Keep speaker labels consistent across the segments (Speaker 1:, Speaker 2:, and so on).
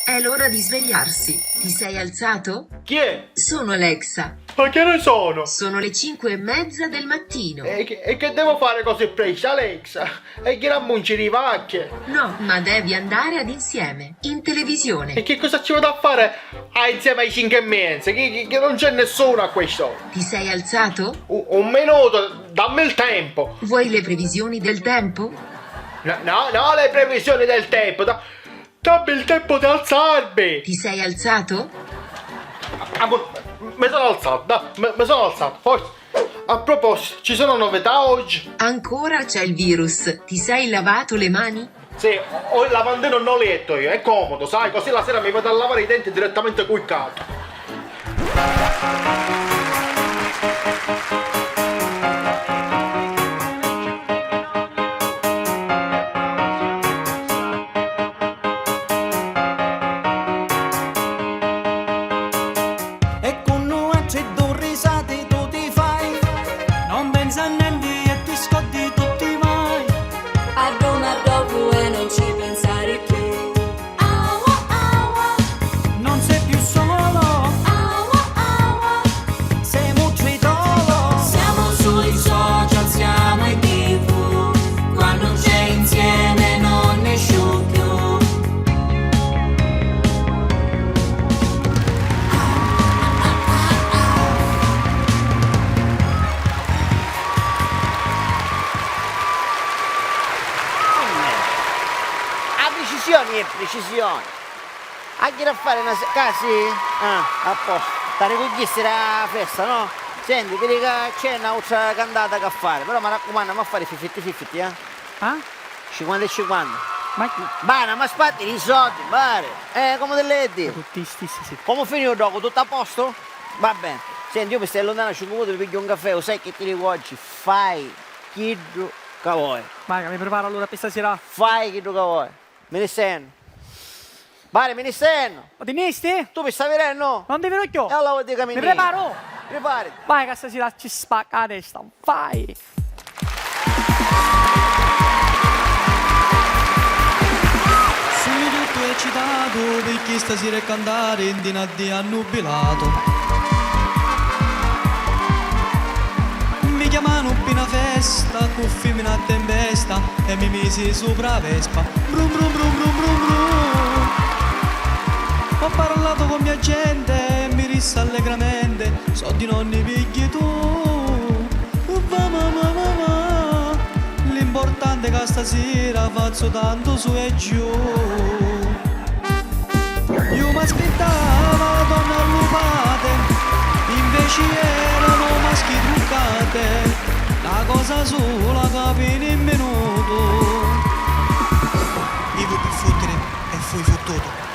Speaker 1: È l'ora di svegliarsi. Ti sei alzato?
Speaker 2: Chi è?
Speaker 1: Sono Alexa.
Speaker 2: Ma che ne sono?
Speaker 1: Sono le 5:30 del mattino.
Speaker 2: E che devo fare così presto, Alexa? E che rammunci di vacche?
Speaker 1: No, ma devi andare ad Insieme, in
Speaker 2: E
Speaker 1: televisione.
Speaker 2: che cosa ci vado a fare insieme ai 5:30? Che non c'è nessuno a questo.
Speaker 1: Ti sei alzato?
Speaker 2: Un minuto, dammi il tempo.
Speaker 1: Vuoi le previsioni del tempo?
Speaker 2: No, le previsioni del tempo. Dammi il tempo di alzarmi.
Speaker 1: Ti sei alzato?
Speaker 2: Mi sono alzato, mi sono alzato. Forse. A proposito, ci sono novità oggi?
Speaker 1: Ancora c'è il virus. Ti sei lavato le mani?
Speaker 2: Sì, ho il lavandino non letto io, è comodo, sai, così la sera mi vado a lavare i denti direttamente col capo.
Speaker 3: E con noi c'è due risate tu ti fai, non pensa a niente e ti scodi tutti mai.
Speaker 4: A Roma dopo e non ci pensare più. Aua, aua,
Speaker 3: Non sei più solo,
Speaker 4: aua, aua.
Speaker 3: sei mutritolo.
Speaker 4: Siamo sui social, siamo in TV. Quando c'è Insieme non ne esce più.
Speaker 5: A precisione e precisione. Anche da fare una casi? A posto. Stare con chi la festa, no? Senti, vedi che c'è un'altra cantata che fare, però mi raccomando, non fare 50-50, eh?
Speaker 3: Ah?
Speaker 5: 50 e 50.
Speaker 3: Ma chi?
Speaker 5: Bana, ma spatti i soldi, pare. Come delle di.
Speaker 3: Tutti stessi, sì.
Speaker 5: Come finito dopo? Tutto a posto? Va bene. Senti, io mi stai lontano 5 minuti, mi piglio un caffè, lo sai che ti dico oggi? Fai chi che vuoi.
Speaker 3: Vai, che mi preparo allora per stasera.
Speaker 5: Fai chi che vuoi. Me ne sento. Pare, me ne sento.
Speaker 3: Ma ti misti?
Speaker 5: Tu mi stai vedendo?
Speaker 3: Non ti vedo più.
Speaker 5: E allora vuol dire che
Speaker 3: Mi preparo.
Speaker 5: Preparati.
Speaker 3: Vai, che stasera ci spacca la testa. Vai. Sono tutto eccitato perché stasera è cantare in dinaddi annubilato. Mi chiamano appena festa, con femmina a tempesta e mi misi sopra la vespa. Brum brum brum brum brum brum. Ho parlato con mia gente e mi rissa allegramente, so di non ne pigli tu. Va. L'importante è che stasera faccio tanto su e giù. Io mi aspettavo donne allupate, invece erano maschi truccate. La cosa sola capì in minuto. Vivo per fottere e fui fottuto.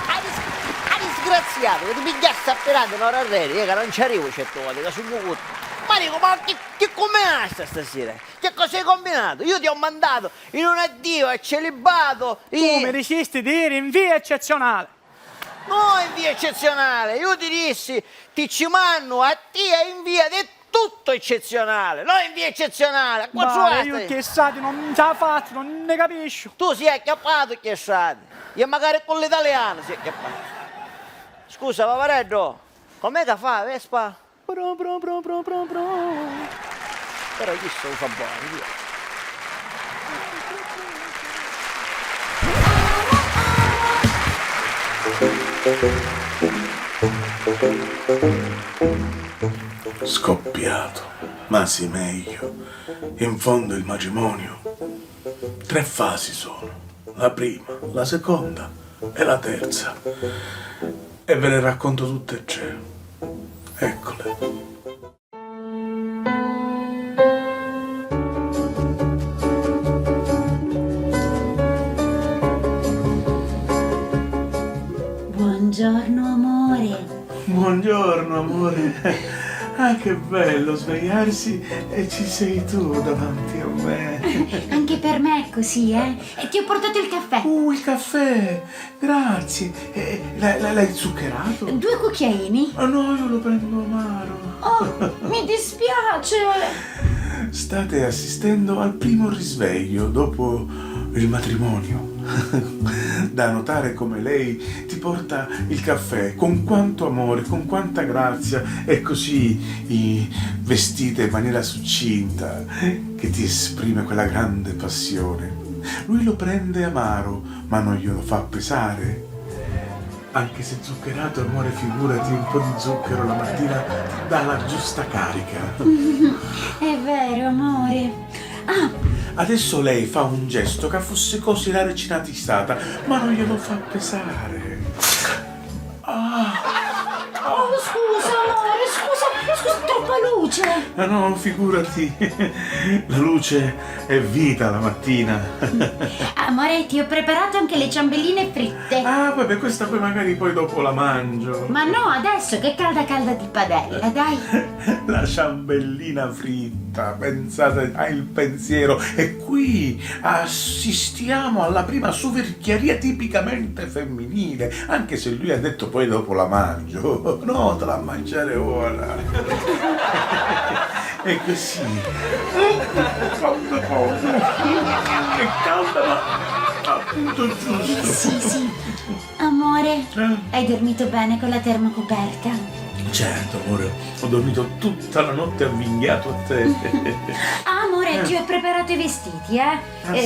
Speaker 5: A disgraziato, che ti pigliassi appena un'ora a rete, che non ci arrivo certe volte, che sono cucutto. Ma dico, ma che combinaste stasera? Che cosa hai combinato? Io ti ho mandato in un addio a celibato.
Speaker 3: Tu mi dicisti di dire in via eccezionale.
Speaker 5: No, in via eccezionale. Io ti dissi, ti ci mando a te in via di tutto eccezionale. Non in via eccezionale.
Speaker 3: Ma io che stati non ce la faccio, non ne capisco.
Speaker 5: Tu sei acchiappato che stati. E magari con l'italiano sei acchiappato. Scusa, Pavareddo, com'è che fa, Vespa?
Speaker 3: Bro.
Speaker 5: Però chi sto fa buono, via.
Speaker 6: Scoppiato, ma sì meglio. In fondo il matrimonio 3 fasi sono. La prima, la seconda e la terza. E ve le racconto tutte e 3. Eccole.
Speaker 7: Buongiorno amore.
Speaker 6: Buongiorno amore. Ah, che bello svegliarsi e ci sei tu davanti a me.
Speaker 7: Anche per me è così, eh? E ti ho portato il caffè.
Speaker 6: Il caffè, grazie. L'hai zuccherato?
Speaker 7: 2 cucchiaini.
Speaker 6: Ah no, io lo prendo amaro.
Speaker 7: Oh, mi dispiace.
Speaker 6: State assistendo al primo risveglio dopo il matrimonio. Da notare come lei ti porta il caffè con quanto amore, con quanta grazia e così vestita in maniera succinta che ti esprime quella grande passione. Lui lo prende amaro, ma non glielo fa pesare. Anche se zuccherato, amore, figurati, un po' di zucchero la mattina dà la giusta carica.
Speaker 7: È vero, amore. Ah,
Speaker 6: Adesso lei fa un gesto che fosse così la regina di stata, ma non glielo fa pesare.
Speaker 7: oh, scusa, amore, scusa, troppa luce.
Speaker 6: Ah no, figurati, la luce è vita la mattina.
Speaker 7: Amore, ti ho preparato anche le ciambelline fritte.
Speaker 6: Ah, vabbè, questa poi magari poi dopo la mangio.
Speaker 7: Ma no, adesso che è calda di padella, dai.
Speaker 6: La ciambellina fritta, pensate, hai il pensiero. E qui assistiamo alla prima soverchieria tipicamente femminile, anche se lui ha detto poi dopo la mangio. No, te la mangiare ora. E così. È calda, ma appunto giusto.
Speaker 7: Sì. Amore, hai dormito bene con la termocoperta?
Speaker 6: Certo, amore, ho dormito tutta la notte avvinghiato a te.
Speaker 7: Ah, amore, ti ho preparato i vestiti,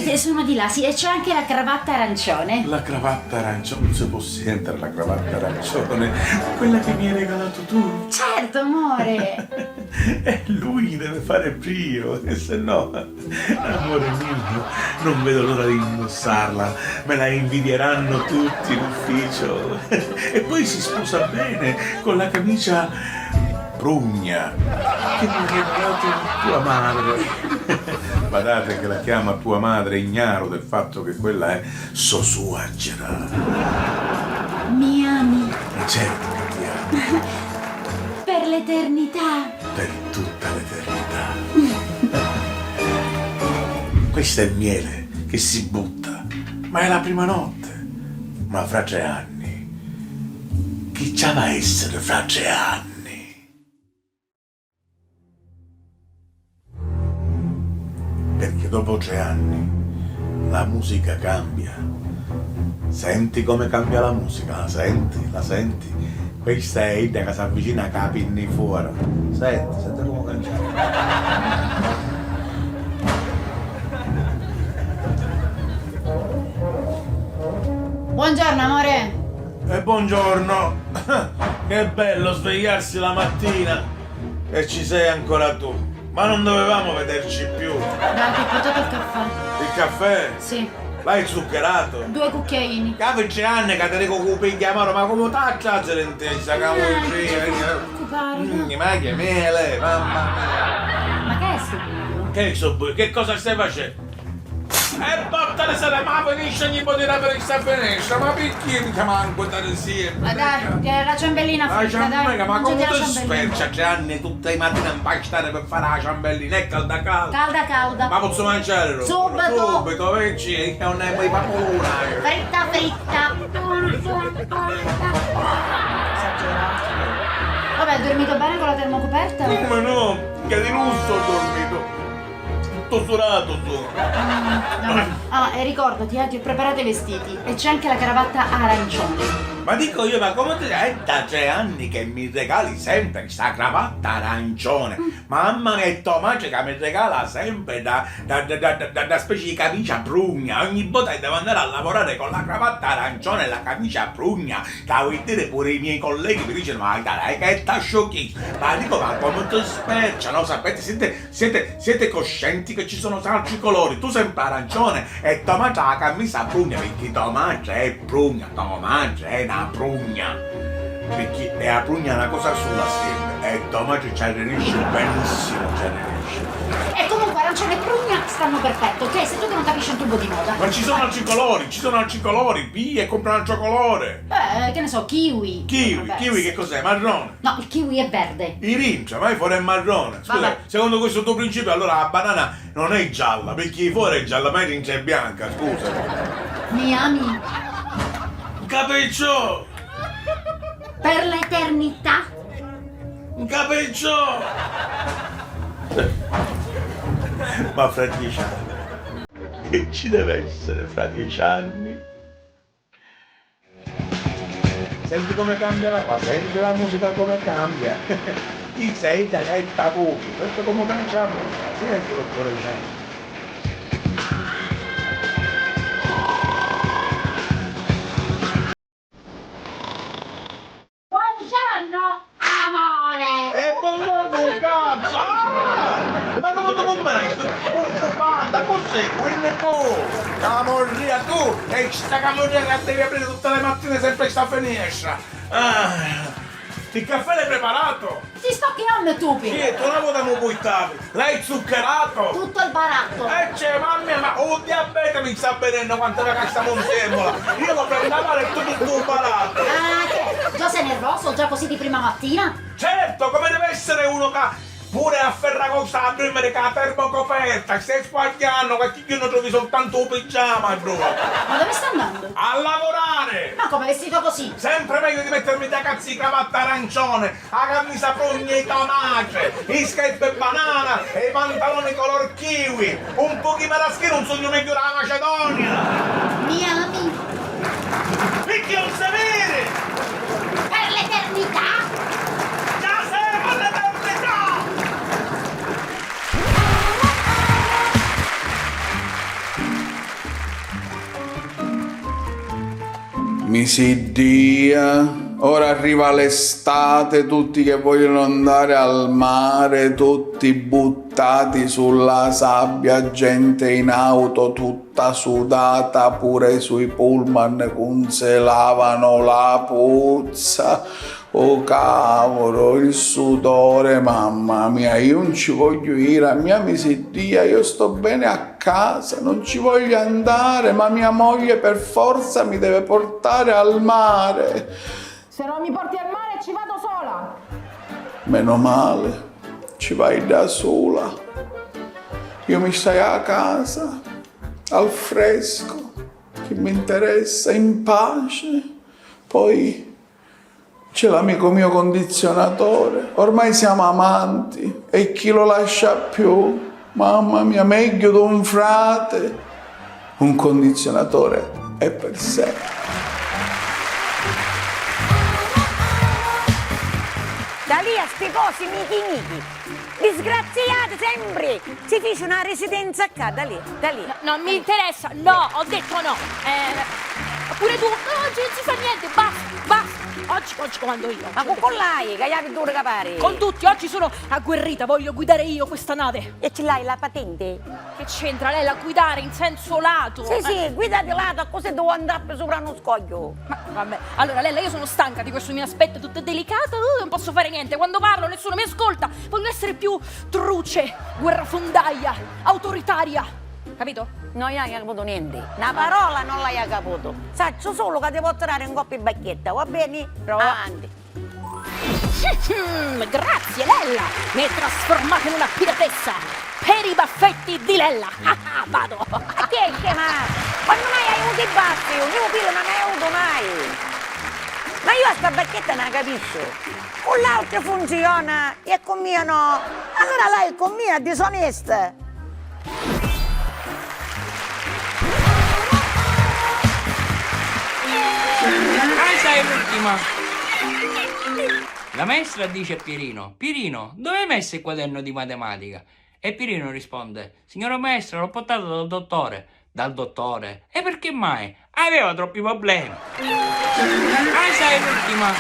Speaker 6: sì?
Speaker 7: Sono di là, sì, e c'è anche la cravatta arancione.
Speaker 6: La cravatta arancione, non si può sentire la cravatta arancione, quella che mi hai regalato tu.
Speaker 7: Certo, amore.
Speaker 6: E lui deve fare brio, e se no, amore mio, non vedo l'ora di indossarla, me la invidieranno tutti in ufficio. E poi si sposa bene con la camicia prugna che mi ha regalato tua madre. Badate che la chiama tua madre ignaro del fatto che quella è sua suocera.
Speaker 7: Mi ami
Speaker 6: Certo che ti amo,
Speaker 7: per l'eternità.
Speaker 6: per tutta l'eternità. Questo è il miele che si butta, ma è la prima notte. Ma fra 3 anni, chi c'ha va a essere fra 3 anni? Perché dopo 3 anni la musica cambia. Senti come cambia la musica? La senti? La senti? Questa è Ida che si avvicina a capinni fuori. Senti come cambia.
Speaker 7: Buongiorno, amore.
Speaker 6: E buongiorno. Che bello svegliarsi la mattina e ci sei ancora tu. Ma non dovevamo vederci più.
Speaker 7: Dai, ti ho portato il caffè.
Speaker 6: Il caffè?
Speaker 7: Sì,
Speaker 6: L'hai zuccherato?
Speaker 7: 2 cucchiaini.
Speaker 6: Capi 3 anni che te dico che piglia amaro, ma come t'ha l'intesa?
Speaker 7: Non ti preoccupare.
Speaker 6: Ma che mele, mamma mia.
Speaker 7: Ma che è sto burro?
Speaker 6: Che so, che cosa stai facendo? E portale se ma finisce ogni po' di rapere che sta finisce, ma perché mi chiamano a guardare insieme?
Speaker 7: Ma dai, tieni la ciambellina
Speaker 6: La
Speaker 7: fritta, dai.
Speaker 6: ciambellina, ma come
Speaker 7: Mangiati
Speaker 6: ti
Speaker 7: la ciambellina.
Speaker 6: spercia 3 anni tutte le mattine a impastare per fare la ciambellina? È calda.
Speaker 7: Calda.
Speaker 6: Ma posso mangiare roba?
Speaker 7: Subito.
Speaker 6: Subito, vecchi, che non è mai papura.
Speaker 7: Fritta. Esagerato. Vabbè, hai dormito bene con la termocoperta?
Speaker 6: Come no? Che di lusso ho dormito. Tutto surato sono.
Speaker 7: E ricordati, ti ho preparato i vestiti e c'è anche la cravatta arancione.
Speaker 6: Ma dico io, ma come ti è da 3 anni che mi regali sempre questa cravatta arancione? Mamma mia, è tua madre che mi regala sempre da specie di camicia prugna. Ogni volta devo andare a lavorare con la cravatta arancione e la camicia prugna. Che vuoi dire pure i miei colleghi mi dicono, ma dai, che sta sciocchissimo. Ma dico, ma come ti spercia, no? Sapete, siete coscienti che ci sono altri colori? Tu sempre arancione e tua madre la camicia prugna, perché tua madre è prugna, tua madre è una prugna, perché è la prugna una cosa sola sempre e tua madre ci aderisce benissimo, ci aderisce.
Speaker 7: E comunque arancione e prugna stanno perfetto, ok? Se tu che non capisci un tubo di moda.
Speaker 6: Ma ci sono altri colori, piglia e compra un altro colore.
Speaker 7: Che ne so, kiwi. Vabbè,
Speaker 6: Kiwi che cos'è? Marrone.
Speaker 7: No, il kiwi è verde.
Speaker 6: I rincia, ma fuori è marrone. Scusa,
Speaker 7: Vabbè.
Speaker 6: secondo questo tuo principio allora la banana non è gialla, perché fuori è gialla, ma il rincia è bianca, scusa.
Speaker 7: Mi ami
Speaker 6: Capiccio!
Speaker 7: per l'eternità.
Speaker 6: Capiccio! Ma fra 10 anni? Che ci deve essere fra 10 anni? Senti come cambia la cosa, senti la musica come cambia. Chi sei da Tabucchi, questo come cangiamo? Sì, è il dottore Geni.
Speaker 7: Buongiorno, amore!
Speaker 6: E buongiorno cazzo! Ma come mai? Banda, cos'è? Quello è tu! Camorria tu! E sta camorria che devi aprire tutte le mattine sempre sta finestra! Il caffè l'hai preparato?
Speaker 7: Ti sto chiamando tu,
Speaker 6: Sì, tu la vogliamo buttavi! L'hai zuccherato?
Speaker 7: tutto il baratto!
Speaker 6: C'è, mamma, ma un diabete mi sta venendo quante che stiamo insieme! Io lo prendavo e tutto un barato!
Speaker 7: Ah, che? Già sei nervoso? Già così di prima mattina?
Speaker 6: Certo, come deve essere uno che pure a Ferragosto a dormire con la termocoperta, stai sbagliando, perché io non trovi soltanto un pigiama, bro.
Speaker 7: Ma dove sta andando?
Speaker 6: A lavorare!
Speaker 7: Ma come vestito così?
Speaker 6: Sempre meglio di mettermi da cazzo di cravatta arancione, la camicia prugna e tamace, i scarpe banana e i pantaloni color kiwi, un pochino la schiena, un sogno meglio della Macedonia!
Speaker 7: Mi ami?
Speaker 6: Perché non sapere?
Speaker 7: Per l'eternità?
Speaker 6: Già siamo all'eternità! Mi si dia, ora arriva l'estate, tutti che vogliono andare al mare, tutti buttati sulla sabbia, gente in auto tutta sudata, pure sui pullman con se lavano la puzza. Oh cavolo, il sudore, mamma mia, io non ci voglio ir, a mia misidia, io sto bene a casa, non ci voglio andare, ma mia moglie per forza mi deve portare al mare.
Speaker 8: Se non mi porti al mare ci vado sola.
Speaker 6: Meno male, ci vai da sola. Io mi stai a casa, al fresco, che mi interessa, in pace, poi c'è l'amico mio condizionatore, ormai siamo amanti e chi lo lascia più? Mamma mia, meglio di un frate. Un condizionatore è per sé.
Speaker 9: Da lì a sti cosi michi. Disgraziati sempre! Si fece una residenza qua, da lì.
Speaker 8: Non mi interessa, no, ho detto no. Pure tu, no, oggi non si fa niente, basta. Oggi comando io.
Speaker 9: Ma con l'hai, che hai due capare?
Speaker 8: Con tutti, oggi sono agguerrita, voglio guidare io questa nave.
Speaker 9: E ce l'hai la patente?
Speaker 8: Che c'entra lei la guidare in senso lato?
Speaker 9: Sì, guida di lato, così devo andare sopra uno scoglio.
Speaker 8: Ma vabbè, allora Lella, io sono stanca di questo mio aspetto tutto delicato, non posso fare niente. Quando parlo nessuno mi ascolta. Voglio essere più truce, guerrafondaia, autoritaria. Capito?
Speaker 9: Non hai capito niente. Una parola non l'hai capito. Saccio solo che ti può tirare un coppia di bacchetta, va bene? Prova avanti.
Speaker 8: Grazie Lella, mi hai trasformata in una piratessa. Per i baffetti di Lella. Vado.
Speaker 9: Che ma? Quando mai hai avuto i baffi? Io pillo non hai avuto mai. Ma io a sta bacchetta non la capisco. Con l'altro funziona e con mia no. Allora lei con mia è disonesta.
Speaker 10: Sei l'ultima. La maestra dice a Pierino: Pierino, dove hai messo il quaderno di matematica? E Pierino risponde: signora maestra, l'ho portato dal dottore. Dal dottore? E perché mai? Aveva troppi problemi. Sei l'ultima.